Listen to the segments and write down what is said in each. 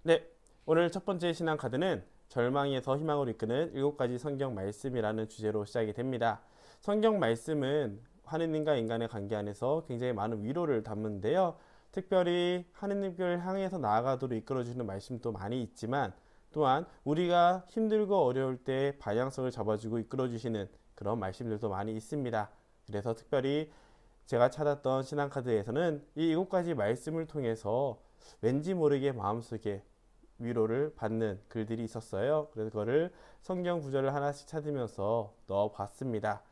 네, 오늘 첫 번째 신앙 카드는 절망에서 희망으로 이끄는 7가지 성경 말씀이라는 주제로 시작이 됩니다. 성경 말씀은 하느님과 인간의 관계 안에서 굉장히 많은 위로를 담는데요. 특별히 하느님을 향해서 나아가도록 이끌어주는 말씀도 많이 있지만 또한 우리가 힘들고 어려울 때 방향성을 잡아주고 이끌어주시는 그런 말씀들도 많이 있습니다. 그래서 특별히 제가 찾았던 신앙카드에서는 이 7가지 말씀을 통해서 왠지 모르게 마음속에 위로를 받는 글들이 있었어요. 그래서 그거를 성경 구절을 하나씩 찾으면서 넣어 봤습니다.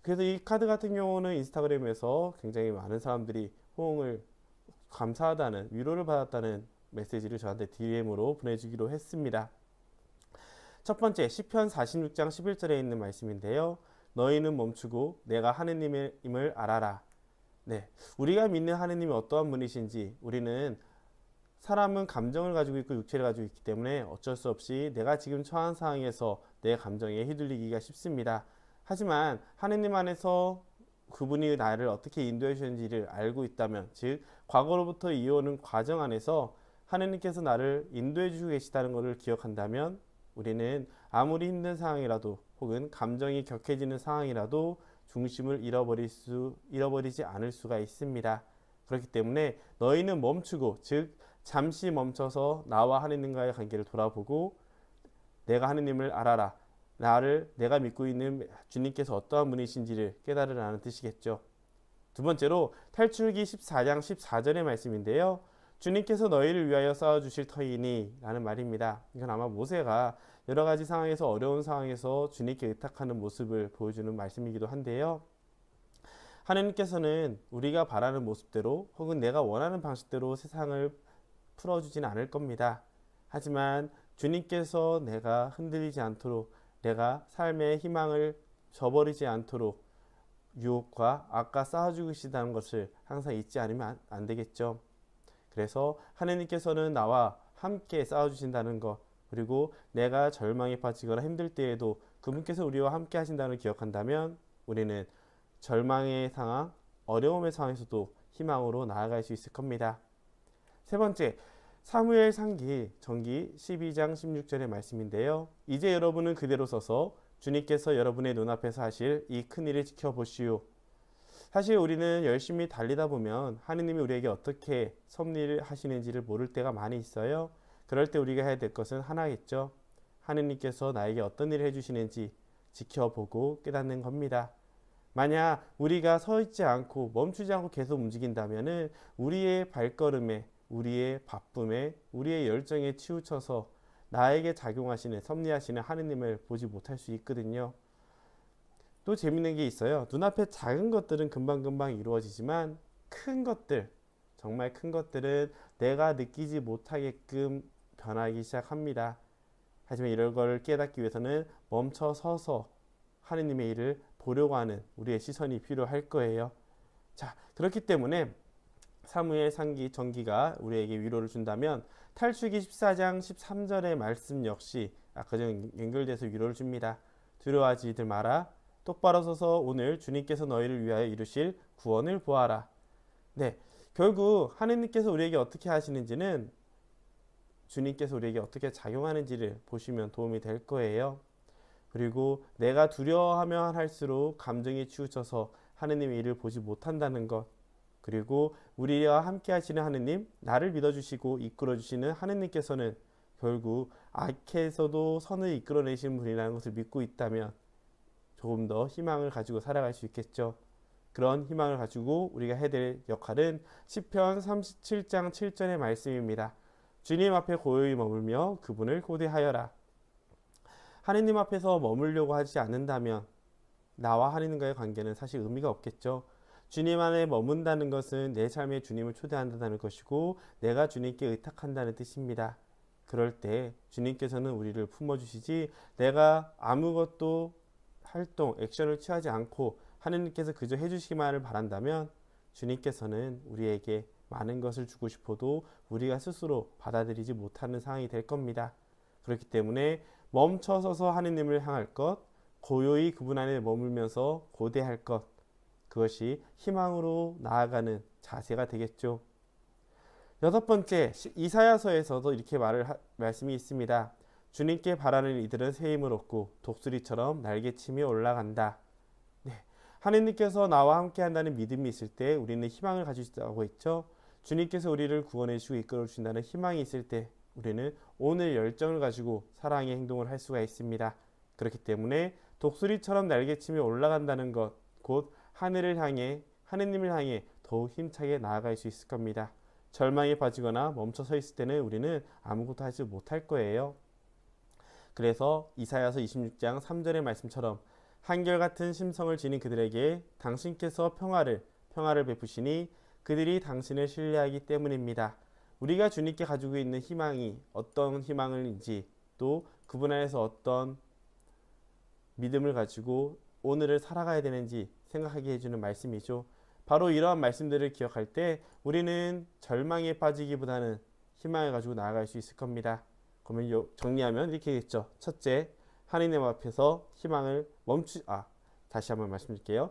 그래서 이 카드 같은 경우는 인스타그램에서 굉장히 많은 사람들이 호응을 감사하다는 위로를 받았다는 메시지를 저한테 DM으로 보내주기로 했습니다. 첫 번째 시편 46장 11절에 있는 말씀인데요. 너희는 멈추고 내가 하느님임을 알아라. 네, 우리가 믿는 하느님이 어떠한 분이신지 우리는 사람은 감정을 가지고 있고 육체를 가지고 있기 때문에 어쩔 수 없이 내가 지금 처한 상황에서 내 감정에 휘둘리기가 쉽습니다. 하지만 하느님 안에서 그분이 나를 어떻게 인도해 주는지를 알고 있다면, 즉 과거로부터 이어오는 과정 안에서 하느님께서 나를 인도해 주고 계시다는 것을 기억한다면 우리는 아무리 힘든 상황이라도 혹은 감정이 격해지는 상황이라도 중심을 잃어버리지 않을 수가 있습니다. 그렇기 때문에 너희는 멈추고, 즉 잠시 멈춰서 나와 하느님과의 관계를 돌아보고 내가 하느님을 알아라. 내가 믿고 있는 주님께서 어떠한 분이신지를 깨달으라는 뜻이겠죠. 두 번째로 탈출기 14장 14절의 말씀인데요. 주님께서 너희를 위하여 쌓아주실 터이니 라는 말입니다. 이건 아마 모세가 여러 가지 상황에서 어려운 상황에서 주님께 의탁하는 모습을 보여주는 말씀이기도 한데요. 하느님께서는 우리가 바라는 모습대로 혹은 내가 원하는 방식대로 세상을 풀어주지는 않을 겁니다. 하지만 주님께서 내가 흔들리지 않도록, 내가 삶의 희망을 저버리지 않도록 유혹과 악과 싸워주고 계시다는 것을 항상 잊지 않으면 안 되겠죠. 그래서 하느님께서는 나와 함께 싸워주신다는 것, 그리고 내가 절망에 빠지거나 힘들 때에도 그분께서 우리와 함께 하신다는 걸 기억한다면 우리는 절망의 상황, 어려움의 상황에서도 희망으로 나아갈 수 있을 겁니다. 세 번째, 사무엘 상기 전기 12장 16절의 말씀인데요. 이제 여러분은 그대로 서서 주님께서 여러분의 눈앞에서 하실 이 큰일을 지켜보시오. 사실 우리는 열심히 달리다 보면 하느님이 우리에게 어떻게 섭리를 하시는지를 모를 때가 많이 있어요. 그럴 때 우리가 해야 될 것은 하나겠죠. 하느님께서 나에게 어떤 일을 해주시는지 지켜보고 깨닫는 겁니다. 만약 우리가 서 있지 않고 멈추지 않고 계속 움직인다면 우리의 발걸음에, 우리의 바쁨에, 우리의 열정에 치우쳐서 나에게 작용하시는, 섭리하시는 하느님을 보지 못할 수 있거든요. 또 재밌는 게 있어요. 눈앞에 작은 것들은 금방금방 이루어지지만 큰 것들, 정말 큰 것들은 내가 느끼지 못하게끔 변하기 시작합니다. 하지만 이런 걸 깨닫기 위해서는 멈춰 서서 하느님의 일을 보려고 하는 우리의 시선이 필요할 거예요. 자, 그렇기 때문에 사무엘 상기 전기가 우리에게 위로를 준다면 탈출기 14장 13절의 말씀 역시 아까 전 연결돼서 위로를 줍니다. 두려워하지들 마라. 똑바로 서서 오늘 주님께서 너희를 위하여 이루실 구원을 보아라. 네, 결국 하느님께서 우리에게 어떻게 하시는지는 주님께서 우리에게 어떻게 작용하는지를 보시면 도움이 될 거예요. 그리고 내가 두려워하면 할수록 감정이 치우쳐서 하느님의 일을 보지 못한다는 것, 그리고 우리와 함께 하시는 하느님, 나를 믿어주시고 이끌어주시는 하느님께서는 결국 악해서도 선을 이끌어내시는 분이라는 것을 믿고 있다면 조금 더 희망을 가지고 살아갈 수 있겠죠. 그런 희망을 가지고 우리가 해야 될 역할은 시편 37장 7절의 말씀입니다. 주님 앞에 고요히 머물며 그분을 고대하여라. 하느님 앞에서 머물려고 하지 않는다면 나와 하느님과의 관계는 사실 의미가 없겠죠. 주님 안에 머문다는 것은 내 삶에 주님을 초대한다는 것이고 내가 주님께 의탁한다는 뜻입니다. 그럴 때 주님께서는 우리를 품어주시지, 내가 아무것도 활동, 액션을 취하지 않고 하느님께서 그저 해주시기만을 바란다면 주님께서는 우리에게 많은 것을 주고 싶어도 우리가 스스로 받아들이지 못하는 상황이 될 겁니다. 그렇기 때문에 멈춰서서 하느님을 향할 것, 고요히 그분 안에 머물면서 고대할 것, 그것이 희망으로 나아가는 자세가 되겠죠. 여섯 번째, 이사야서에서도 이렇게 말씀이 있습니다. 주님께 바라는 이들은 새 힘을 얻고 독수리처럼 날개치며 올라간다. 네, 하느님께서 나와 함께 한다는 믿음이 있을 때 우리는 희망을 가질 수 있다고 했죠. 주님께서 우리를 구원해 주시고 이끌어 주신다는 희망이 있을 때 우리는 오늘 열정을 가지고 사랑의 행동을 할 수가 있습니다. 그렇기 때문에 독수리처럼 날개치며 올라간다는 것, 곧 하늘을 향해, 하느님을 향해 더욱 힘차게 나아갈 수 있을 겁니다. 절망에 빠지거나 멈춰 서 있을 때는 우리는 아무것도 하지 못할 거예요. 그래서 이사야서 26장 3절의 말씀처럼 한결같은 심성을 지닌 그들에게 당신께서 평화를 베푸시니 그들이 당신을 신뢰하기 때문입니다. 우리가 주님께 가지고 있는 희망이 어떤 희망인지, 또 그분 안에서 어떤 믿음을 가지고 오늘을 살아가야 되는지 생각하게 해주는 말씀이죠. 바로 이러한 말씀들을 기억할 때 우리는 절망에 빠지기보다는 희망을 가지고 나아갈 수 있을 겁니다. 그러면 정리하면 이렇게 되겠죠. 첫째, 하느님 앞에서 희망을 다시 한번 말씀드릴게요.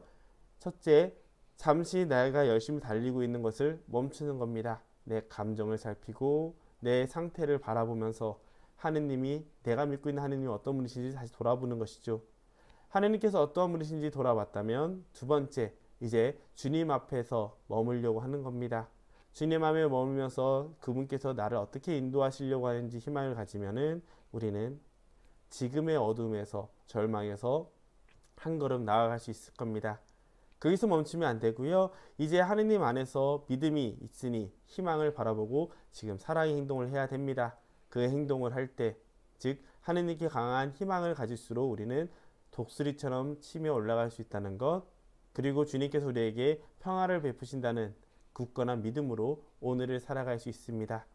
첫째, 잠시 내가 열심히 달리고 있는 것을 멈추는 겁니다. 내 감정을 살피고 내 상태를 바라보면서 하느님이, 내가 믿고 있는 하느님이 어떤 분이신지 다시 돌아보는 것이죠. 하느님께서 어떠한 분이신지 돌아봤다면 두 번째, 이제 주님 앞에서 머물려고 하는 겁니다. 주님 앞에 머물면서 그분께서 나를 어떻게 인도하시려고 하는지 희망을 가지면은 우리는 지금의 어둠에서, 절망에서 한 걸음 나아갈 수 있을 겁니다. 거기서 멈추면 안 되고요. 이제 하느님 안에서 믿음이 있으니 희망을 바라보고 지금 사랑의 행동을 해야 됩니다. 그 행동을 할 때, 즉 하느님께 강한 희망을 가질수록 우리는 독수리처럼 치며 올라갈 수 있다는 것, 그리고 주님께서 우리에게 평화를 베푸신다는 굳건한 믿음으로 오늘을 살아갈 수 있습니다.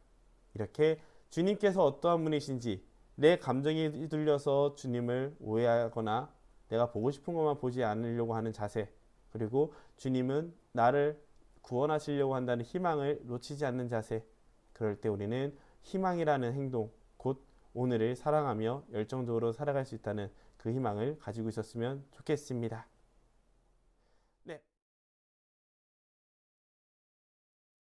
이렇게 주님께서 어떠한 분이신지, 내 감정이 휘둘려서 주님을 오해하거나 내가 보고 싶은 것만 보지 않으려고 하는 자세, 그리고 주님은 나를 구원하시려고 한다는 희망을 놓치지 않는 자세, 그럴 때 우리는 희망이라는 행동, 곧 오늘을 사랑하며 열정적으로 살아갈 수 있다는 그 희망을 가지고 있었으면 좋겠습니다.